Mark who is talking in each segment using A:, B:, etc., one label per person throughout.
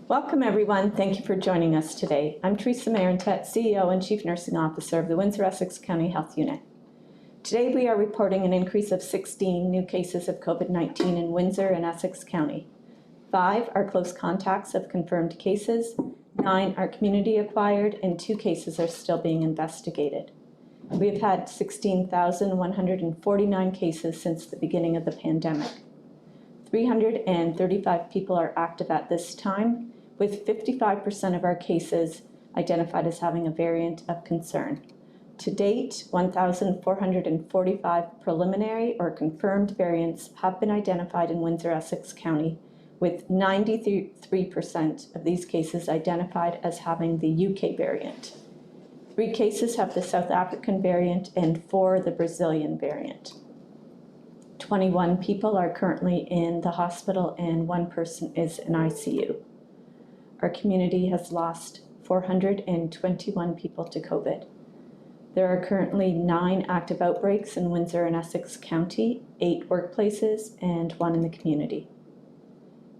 A: Welcome everyone, thank you for joining us today. I'm Teresa Marentet, CEO and Chief Nursing Officer of the Windsor-Essex County Health Unit. Today we are reporting an increase of 16 new cases of COVID-19 in Windsor and Essex County. 5 are close contacts of confirmed cases, 9 are community acquired, and 2 cases are still being investigated. We have had 16,149 cases since the beginning of the pandemic. 335 people are active at this time, with 55% of our cases identified as having a variant of concern. To date, 1,445 preliminary or confirmed variants have been identified in Windsor-Essex County, with 93% of these cases identified as having the UK variant. 3 cases have the South African variant and 4 the Brazilian variant. 21 people are currently in the hospital and 1 person is in ICU. Our community has lost 421 people to COVID. There are currently 9 active outbreaks in Windsor and Essex County, 8 workplaces, and 1 in the community.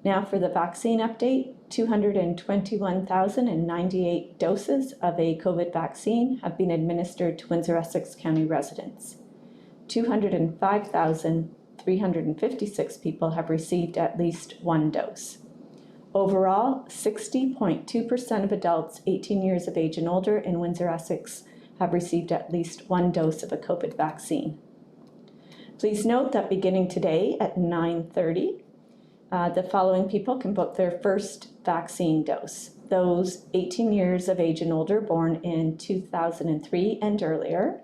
A: Now for the vaccine update, 221,098 doses of a COVID vaccine have been administered to Windsor-Essex County residents. 205,356 people have received at least 1 dose. Overall, 60.2% of adults 18 years of age and older in Windsor-Essex have received at least 1 dose of a COVID vaccine. Please note that beginning today at 9:30, the following people can book their first vaccine dose. Those 18 years of age and older born in 2003 and earlier,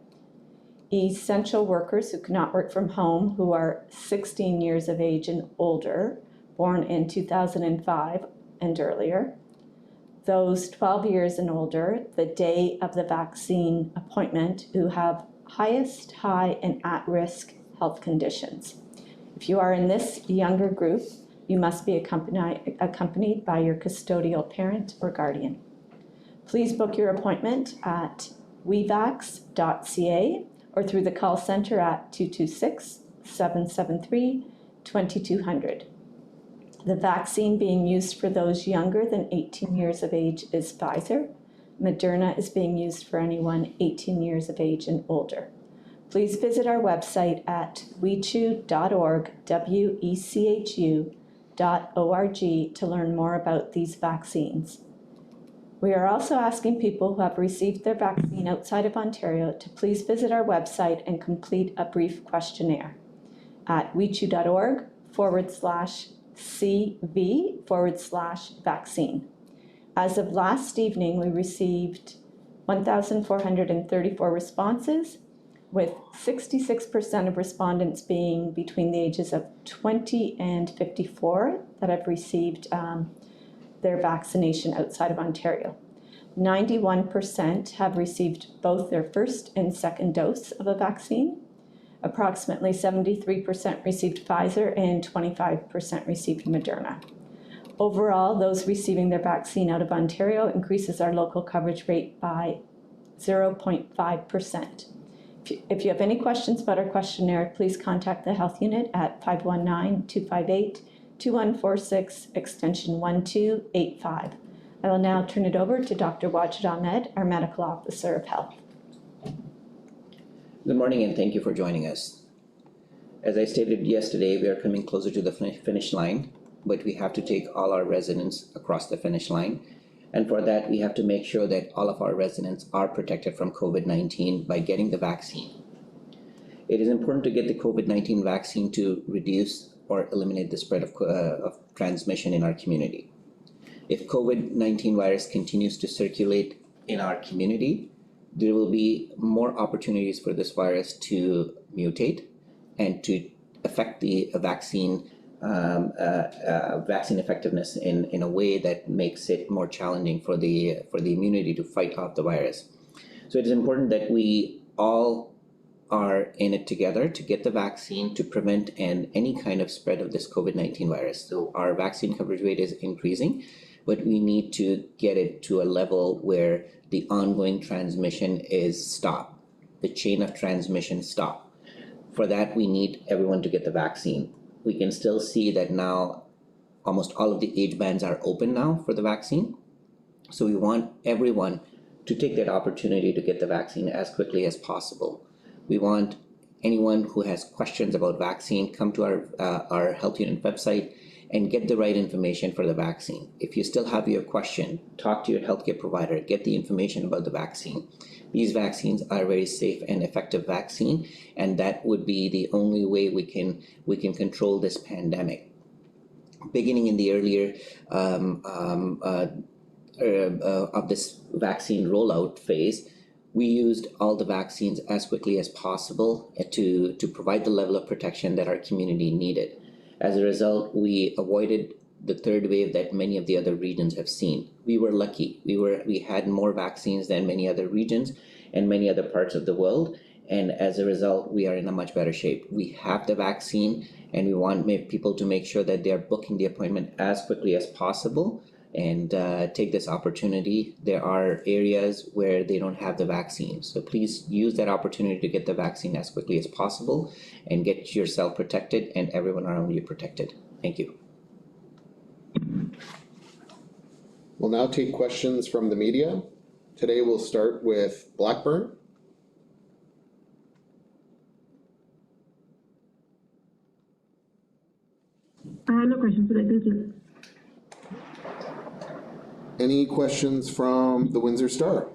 A: essential workers who cannot work from home who are 16 years of age and older, born in 2005 and earlier, those 12 years and older, the day of the vaccine appointment, who have highest, high, and at-risk health conditions. If you are in this younger group, you must be accompanied by your custodial parent or guardian. Please book your appointment at wevax.ca or through the call center at 226-773-2200. The vaccine being used for those younger than 18 years of age is Pfizer. Moderna is being used for anyone 18 years of age and older. Please visit our website at wechu.org, wechu.org, to learn more about these vaccines. We are also asking people who have received their vaccine outside of Ontario to please visit our website and complete a brief questionnaire at wechu.org/CV/vaccine. As of last evening, we received 1,434 responses, with 66% of respondents being between the ages of 20 and 54 that have received their vaccination outside of Ontario. 91% have received both their first and second dose of a vaccine. Approximately 73% received Pfizer and 25% received Moderna. Overall, those receiving their vaccine out of Ontario increases our local coverage rate by 0.5%. If you have any questions about our questionnaire, please contact the Health Unit at 519-258-2146, extension 1285. I will now turn it over to Dr. Wajid Ahmed, our Medical Officer of Health.
B: Good morning and thank you for joining us. As I stated yesterday, we are coming closer to the finish line, but we have to take all our residents across the finish line. And for that, we have to make sure that all of our residents are protected from COVID-19 by getting the vaccine. It is important to get the COVID-19 vaccine to reduce or eliminate the spread of transmission in our community. If COVID-19 virus continues to circulate in our community, there will be more opportunities for this virus to mutate and to affect the vaccine effectiveness in a way that makes it more challenging for the immunity to fight off the virus. So it is important that we all are in it together to get the vaccine to prevent any kind of spread of this COVID-19 virus. So our vaccine coverage rate is increasing, but we need to get it to a level where the ongoing transmission is stopped, the chain of transmission stopped. For that, we need everyone to get the vaccine. We can still see that now almost all of the age bands are open now for the vaccine. So we want everyone to take that opportunity to get the vaccine as quickly as possible. We want anyone who has questions about vaccine, come to our Health Unit website and get the right information for the vaccine. If you still have your question, talk to your healthcare provider, get the information about the vaccine. These vaccines are very safe and effective vaccine, and that would be the only way we can control this pandemic. Beginning in the earlier of this vaccine rollout phase, we used all the vaccines as quickly as possible to provide the level of protection that our community needed. As a result, we avoided the third wave that many of the other regions have seen. We were lucky. We had more vaccines than many other regions and many other parts of the world. And as a result, we are in a much better shape. We have the vaccine, and we want people to make sure that they're booking the appointment as quickly as possible and take this opportunity. There are areas where they don't have the vaccine. So please use that opportunity to get the vaccine as quickly as possible and get yourself protected and everyone around you protected. Thank you.
C: We'll now take questions from the media. Today we'll start with Blackburn.
D: No questions today, thank you.
C: Any questions from the Windsor Star?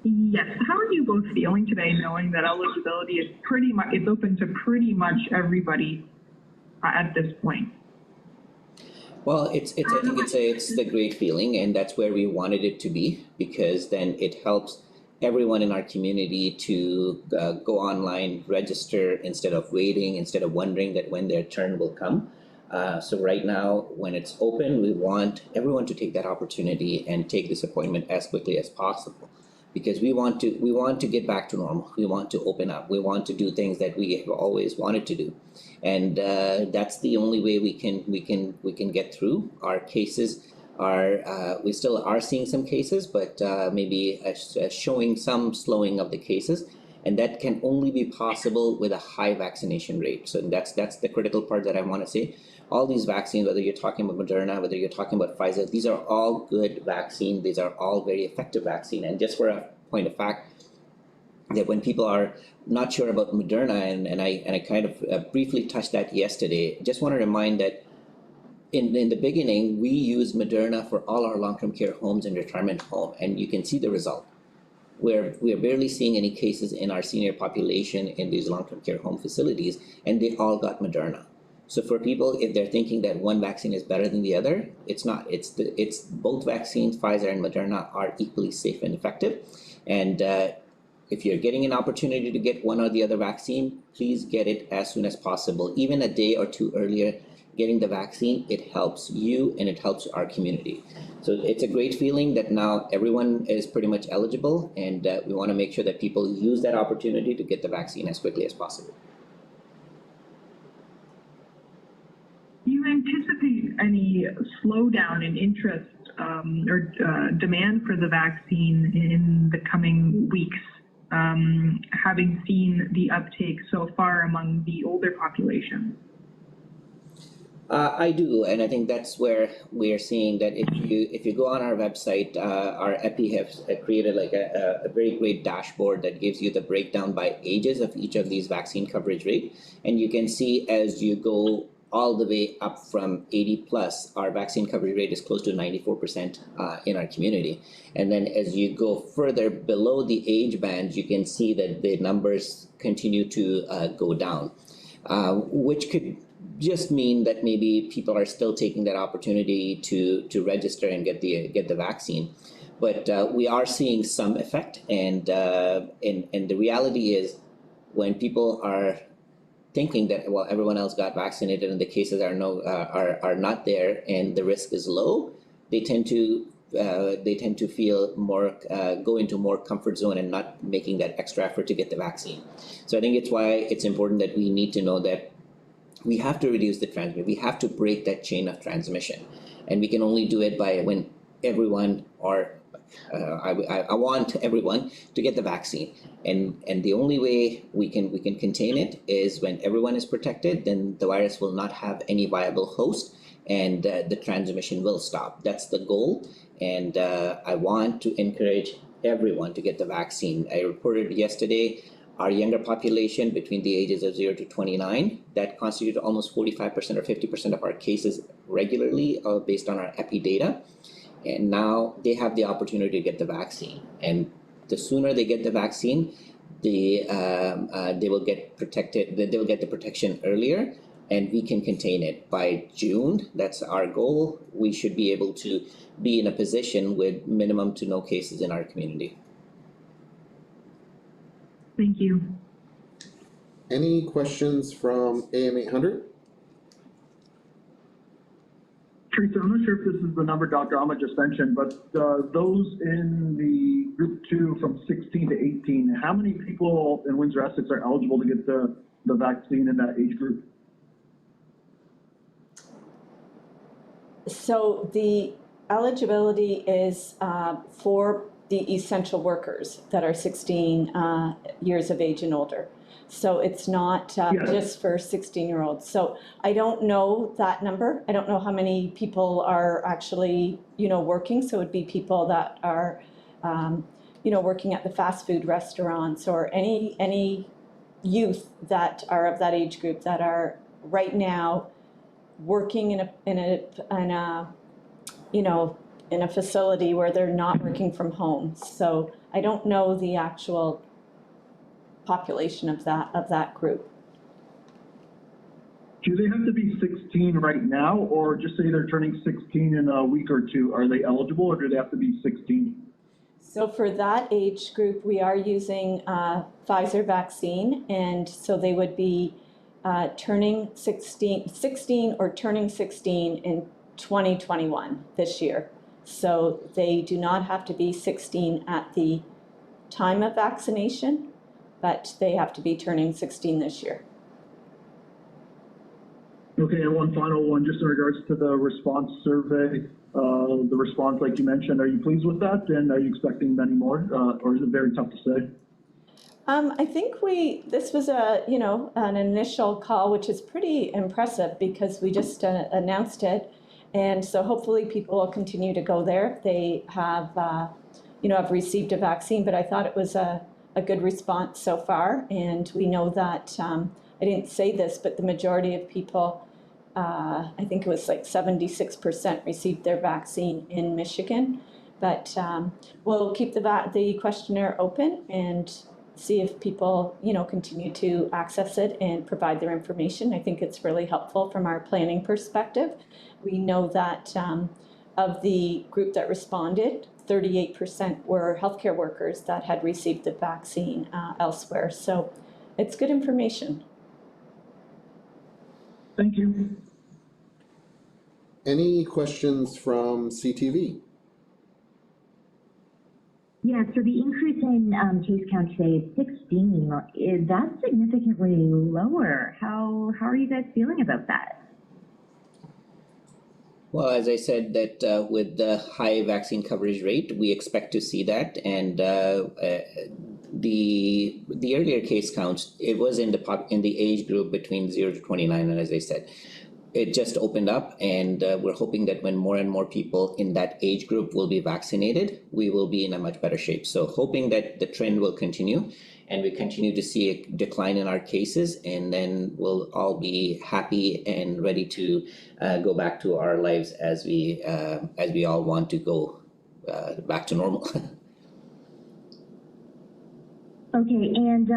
D: Yes, how are you both feeling today, knowing that eligibility is it's open to pretty much everybody at this point?
B: Well, I think it's the great feeling, and that's where we wanted it to be, because then it helps everyone in our community to go online, register instead of waiting, instead of wondering that when their turn will come. So right now, when it's open, we want everyone to take that opportunity and take this appointment as quickly as possible, because we want to get back to normal. We want to open up. We want to do things that we have always wanted to do, and that's the only way we can get through. Our cases are we still are seeing some cases, but maybe showing some slowing of the cases. And that can only be possible with a high vaccination rate. So that's the critical part that I want to say. All these vaccines, whether you're talking about Moderna, whether you're talking about Pfizer, these are all good vaccines. These are all very effective vaccine. And just for a point of fact, that when people are not sure about Moderna, and I kind of briefly touched that yesterday, just want to remind that in the beginning, we used Moderna for all our long-term care homes and retirement home, and you can see the result. We are barely seeing any cases in our senior population in these long-term care home facilities, and they all got Moderna. So for people, if they're thinking that one vaccine is better than the other, it's not. It's both vaccines, Pfizer and Moderna, are equally safe and effective. And if you're getting an opportunity to get one or the other vaccine, please get it as soon as possible. Even a day or two earlier, getting the vaccine, it helps you and it helps our community. So it's a great feeling that now everyone is pretty much eligible, and we want to make sure that people use that opportunity to get the vaccine as quickly as possible.
D: Do you anticipate any slowdown in interest or demand for the vaccine in the coming weeks, having seen the uptake so far among the older population?
B: I do, and I think that's where we are seeing that if you go on our website, our EPI has created like a very great dashboard that gives you the breakdown by ages of each of these vaccine coverage rate, and you can see as you go all the way up from 80 plus, our vaccine coverage rate is close to 94% in our community. And then as you go further below the age band, you can see that the numbers continue to go down, which could just mean that maybe people are still taking that opportunity to register and get the vaccine. But we are seeing some effect, and the reality is when people are thinking that, well, everyone else got vaccinated and the cases are not there and the risk is low, they tend to feel more, go into more comfort zone and not making that extra effort to get the vaccine. So I think it's why it's important that we need to know that we have to reduce the transmission. We have to break that chain of transmission, and we can only do it by when everyone, or I want everyone to get the vaccine, and the only way we can contain it is when everyone is protected. Then the virus will not have any viable host, and the transmission will stop. That's the goal, and I want to encourage everyone to get the vaccine. I reported yesterday our younger population between the ages of 0 to 29, that constituted almost 45% or 50% of our cases regularly based on our epi data. And now they have the opportunity to get the vaccine. And the sooner they get the vaccine, they will get protected, they will get the protection earlier, and we can contain it. By June, that's our goal, we should be able to be in a position with minimum to no cases in our community.
D: Thank you.
C: Any questions from AM 800?
E: Teresa, I'm not sure if this is the number Dr. Ahmed just mentioned, but those in the group 2 from 16 to 18, how many people in Windsor-Essex are eligible to get the vaccine in that age group?
A: So the eligibility is for the essential workers that are 16 years of age and older. So it's not just for 16-year-olds. So I don't know that number. I don't know how many people are actually, working. So it'd be people that are, working at the fast food restaurants, or any youth that are of that age group that are right now working in a facility where they're not working from home. So I don't know the actual population of that group.
E: Do they have to be 16 right now, or just say they're turning 16 in a week or two? Are they eligible, or do they have to be 16?
A: So for that age group, we are using Pfizer vaccine, and so they would be turning 16 or turning 16 in 2021 this year. So they do not have to be 16 at the time of vaccination, but they have to be turning 16 this year.
E: Okay, and one final one, just in regards to the response survey, the response, like you mentioned, are you pleased with that? And are you expecting many more, or is it very tough to say?
A: I think this was an initial call, which is pretty impressive because we just announced it. And so hopefully people will continue to go there if they have, have received a vaccine. But I thought it was a good response so far. And we know that, I didn't say this, but the majority of people, I think it was like 76% received their vaccine in Michigan. But we'll keep the questionnaire open and see if people, continue to access it and provide their information. I think it's really helpful from our planning perspective. We know that of the group that responded, 38% were healthcare workers that had received the vaccine elsewhere. So it's good information.
E: Thank you.
C: Any questions from CTV?
F: Yeah, so the increase in case count today is 16. That's significantly lower. How are you guys feeling about that?
B: Well, as I said, that with the high vaccine coverage rate, we expect to see that. And the earlier case counts, it was in the age group between 0 to 29, and as I said, it just opened up, and we're hoping that when more and more people in that age group will be vaccinated, we will be in a much better shape. So hoping that the trend will continue and we continue to see a decline in our cases, and then we'll all be happy and ready to go back to our lives as we all want to go back to normal.
F: Okay, and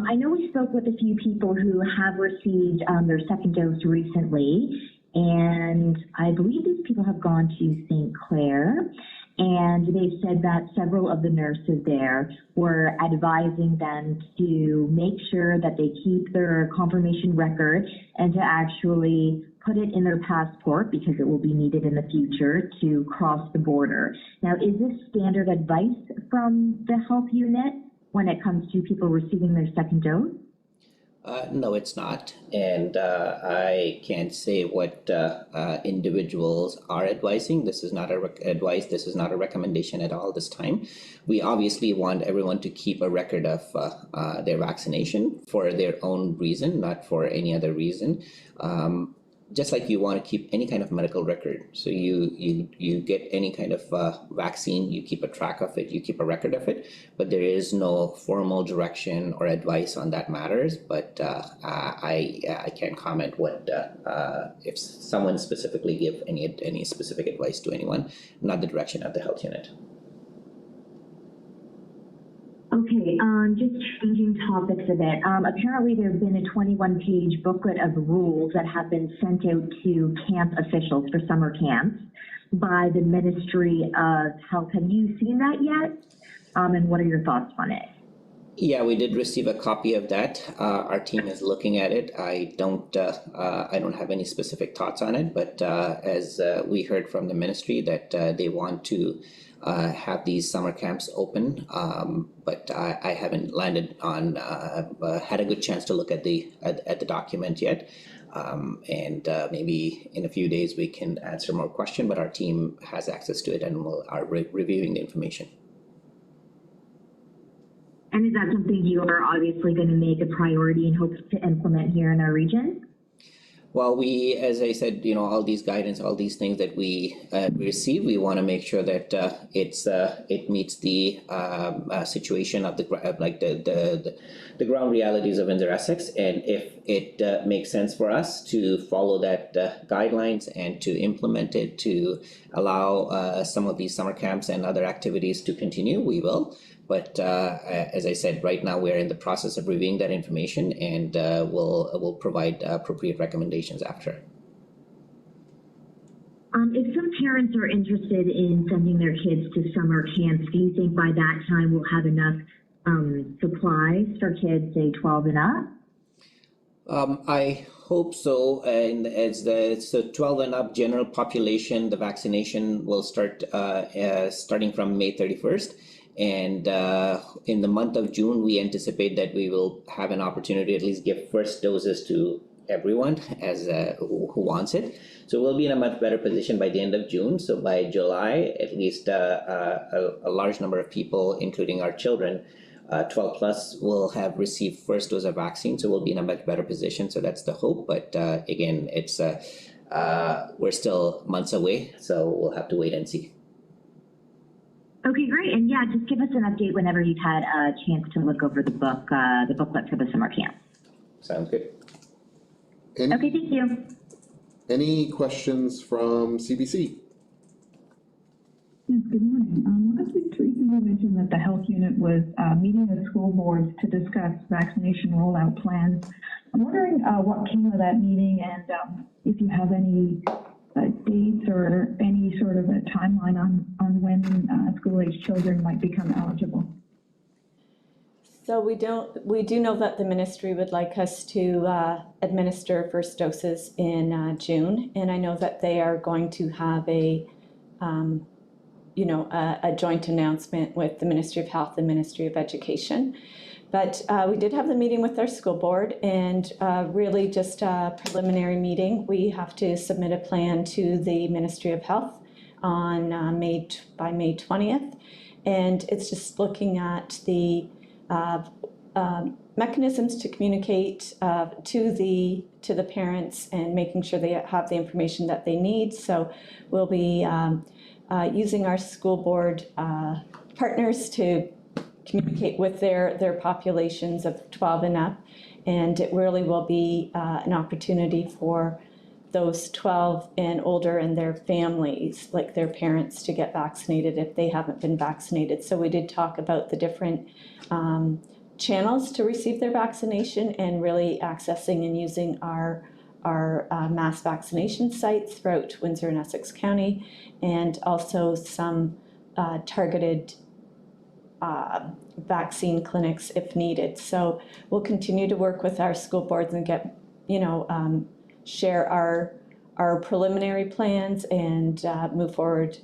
F: I know we spoke with a few people who have received their second dose recently, and I believe these people have gone to St. Clair, and they've said that several of the nurses there were advising them to make sure that they keep their confirmation record and to actually put it in their passport because it will be needed in the future to cross the border. Now, is this standard advice from the health unit when it comes to people receiving their second dose?
B: No, it's not, and I can't say what individuals are advising. This is not a advice. This is not a recommendation at all this time. We obviously want everyone to keep a record of their vaccination for their own reason, not for any other reason. Just like you want to keep any kind of medical record. So you get any kind of vaccine, you keep a track of it, you keep a record of it, but there is no formal direction or advice on that matters. But I can't comment what if someone specifically give any specific advice to anyone, not the direction of the health unit.
F: Okay, just changing topics a bit. Apparently there's been a 21-page booklet of rules that have been sent out to camp officials for summer camps by the Ministry of Health. Have you seen that yet? And what are your thoughts on it?
B: Yeah, we did receive a copy of that. Our team is looking at it. I don't have any specific thoughts on it, but as we heard from the ministry that they want to have these summer camps open, but I haven't landed on had a good chance to look at the document yet, and maybe in a few days we can answer more questions. But our team has access to it and are reviewing the information.
F: And is that something you are obviously going to make a priority and hope to implement here in our region?
B: Well, we, as I said, all these guidance, all these things that we receive, we want to make sure that it meets the situation of the ground realities of Windsor-Essex, and if it makes sense for us to follow that guidelines and to implement it to allow some of these summer camps and other activities to continue, we will. But as I said, right now we're in the process of reviewing that information, and we'll provide appropriate recommendations after.
F: If some parents are interested in sending their kids to summer camps, do you think by that time we'll have enough supplies for kids, say 12 and up?
B: I hope so. And as the 12 and up general population, the vaccination will start starting from May 31st. And in the month of June, we anticipate that we will have an opportunity to at least give first doses to everyone as who wants it. So we'll be in a much better position by the end of June. So by July, at least a large number of people, including our children, 12 plus, will have received first dose of vaccine. So we'll be in a much better position. So that's the hope. But again, it's we're still months away. So we'll have to wait and see.
F: Okay, great. And yeah, just give us an update whenever you've had a chance to look over the booklet for the summer camp.
B: Sounds good.
F: Okay, thank you.
C: Any questions from CBC?
G: Yes, good morning. Last week, Teresa, you mentioned that the health unit was meeting with school boards to discuss vaccination rollout plans. I'm wondering what came of that meeting, and if you have any dates or any sort of a timeline on when school-age children might become eligible.
A: So we do know that the ministry would like us to administer first doses in June, and I know that they are going to have a joint announcement with the Ministry of Health and Ministry of Education. But we did have the meeting with our school board, and really just a preliminary meeting. We have to submit a plan to the Ministry of Health on by May 20th, and it's just looking at the mechanisms to communicate to the parents and making sure they have the information that they need. So we'll be using our school board partners to communicate with their populations of 12 and up, and it really will be an opportunity for those 12 and older and their families, like their parents, to get vaccinated if they haven't been vaccinated. So we did talk about the different channels to receive their vaccination, and really accessing and using our mass vaccination sites throughout Windsor and Essex County, and also some targeted vaccine clinics if needed. So we'll continue to work with our school boards and get, share our preliminary plans and move forward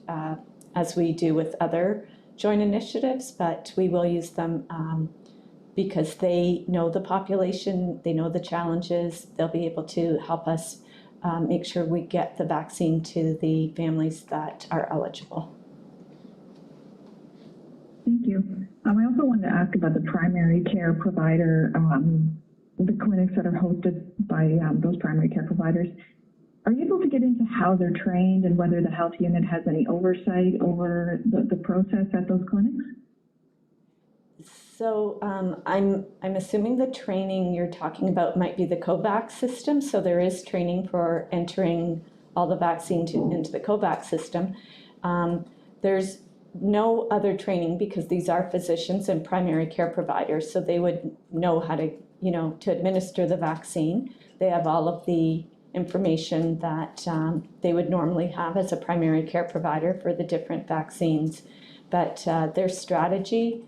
A: as we do with other joint initiatives, but we will use them because they know the population, they know the challenges, they'll be able to help us make sure we get the vaccine to the families that are eligible.
G: Thank you. I also wanted to ask about the primary care provider, the clinics that are hosted by those primary care providers. Are you able to get into how they're trained and whether the health unit has any oversight over the process at those clinics?
A: So I'm assuming the training you're talking about might be the COVAX system. So there is training for entering all the vaccine into the COVAX system. There's no other training because these are physicians and primary care providers, so they would know how to, to administer the vaccine. They have all of the information that they would normally have as a primary care provider for the different vaccines. But their strategy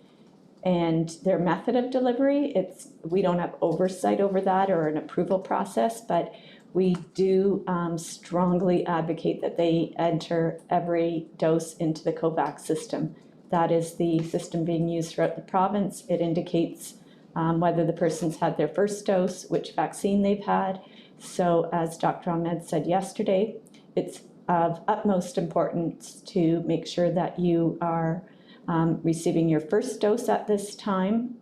A: and their method of delivery, we don't have oversight over that or an approval process, but we do strongly advocate that they enter every dose into the COVAX system. That is the system being used throughout the province. It indicates whether the person's had their first dose, which vaccine they've had. So as Dr. Ahmed said yesterday, it's of utmost importance to make sure that you are receiving your first dose at this time,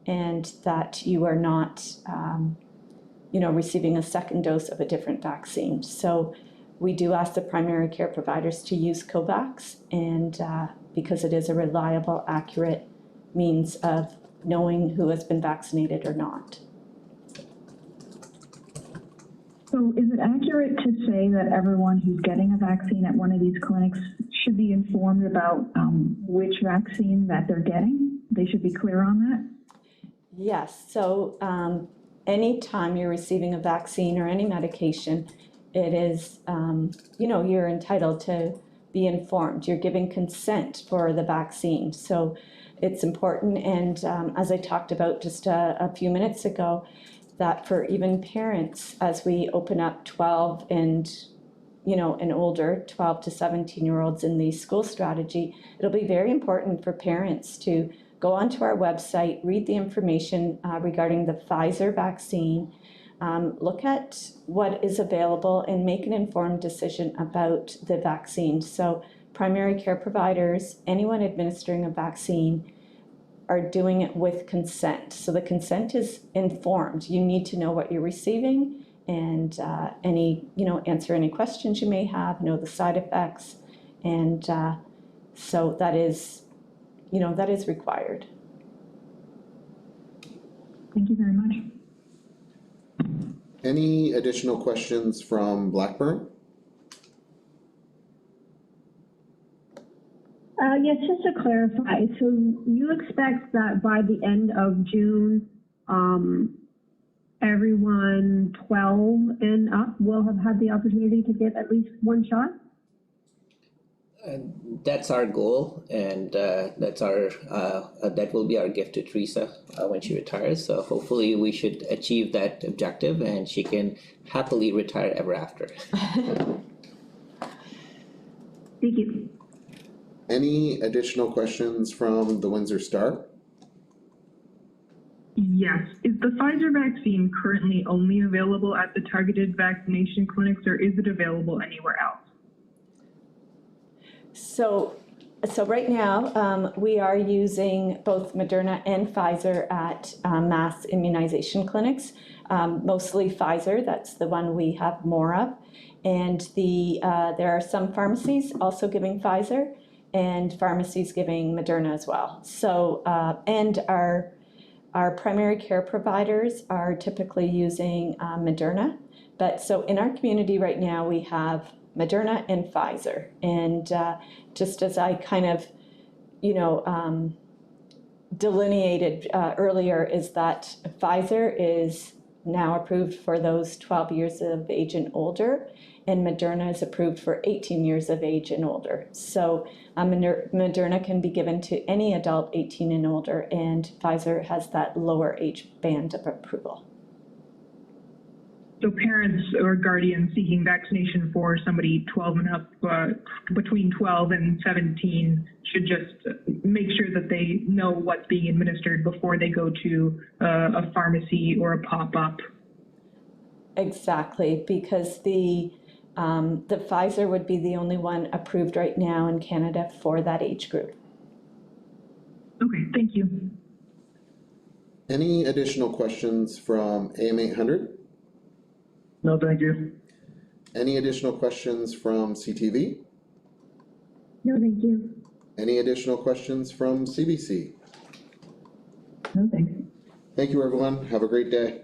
A: and that you are not, receiving a second dose of a different vaccine. So we do ask the primary care providers to use COVAX, and because it is a reliable, accurate means of knowing who has been vaccinated or not.
G: So is it accurate to say that everyone who's getting a vaccine at one of these clinics should be informed about which vaccine that they're getting? They should be clear on that?
A: Yes, so anytime you're receiving a vaccine or any medication, it is, you're entitled to be informed. You're giving consent for the vaccine. So it's important, and as I talked about just a few minutes ago, that for even parents, as we open up 12 and older, 12 to 17-year-olds in the school strategy, it'll be very important for parents to go onto our website, read the information regarding the Pfizer vaccine, look at what is available and make an informed decision about the vaccine. So primary care providers, anyone administering a vaccine, are doing it with consent. So the consent is informed. You need to know what you're receiving and answer any questions you may have, know the side effects. And so that is required.
G: Thank you very much.
C: Any additional questions from Blackburn?
H: Yes, just to clarify, so you expect that by the end of June, everyone 12 and up will have had the opportunity to get at least one shot?
B: That's our goal, and that will be our gift to Teresa when she retires. So hopefully we should achieve that objective, and she can happily retire ever after.
H: Thank you.
C: Any additional questions from the Windsor Star?
D: Yes. Is the Pfizer vaccine currently only available at the targeted vaccination clinics, or is it available anywhere else?
A: So right now, we are using both Moderna and Pfizer at mass immunization clinics, mostly Pfizer. That's the one we have more of. And there are some pharmacies also giving Pfizer and pharmacies giving Moderna as well. So, and our primary care providers are typically using Moderna. But so in our community right now, we have Moderna and Pfizer. And just as I kind of, delineated earlier, is that Pfizer is now approved for those 12 years of age and older, and Moderna is approved for 18 years of age and older. So Moderna can be given to any adult 18 and older, and Pfizer has that lower age band of approval.
D: So parents or guardians seeking vaccination for somebody 12 and up, between 12 and 17 should just make sure that they know what's being administered before they go to a pharmacy or a pop-up.
A: Exactly, because the Pfizer would be the only one approved right now in Canada for that age group.
D: Okay, thank you.
C: Any additional questions from AM 800?
E: No, thank you.
C: Any additional questions from CTV?
H: No, thank you.
C: Any additional questions from CBC?
G: No, thanks.
C: Thank you, everyone. Have a great day.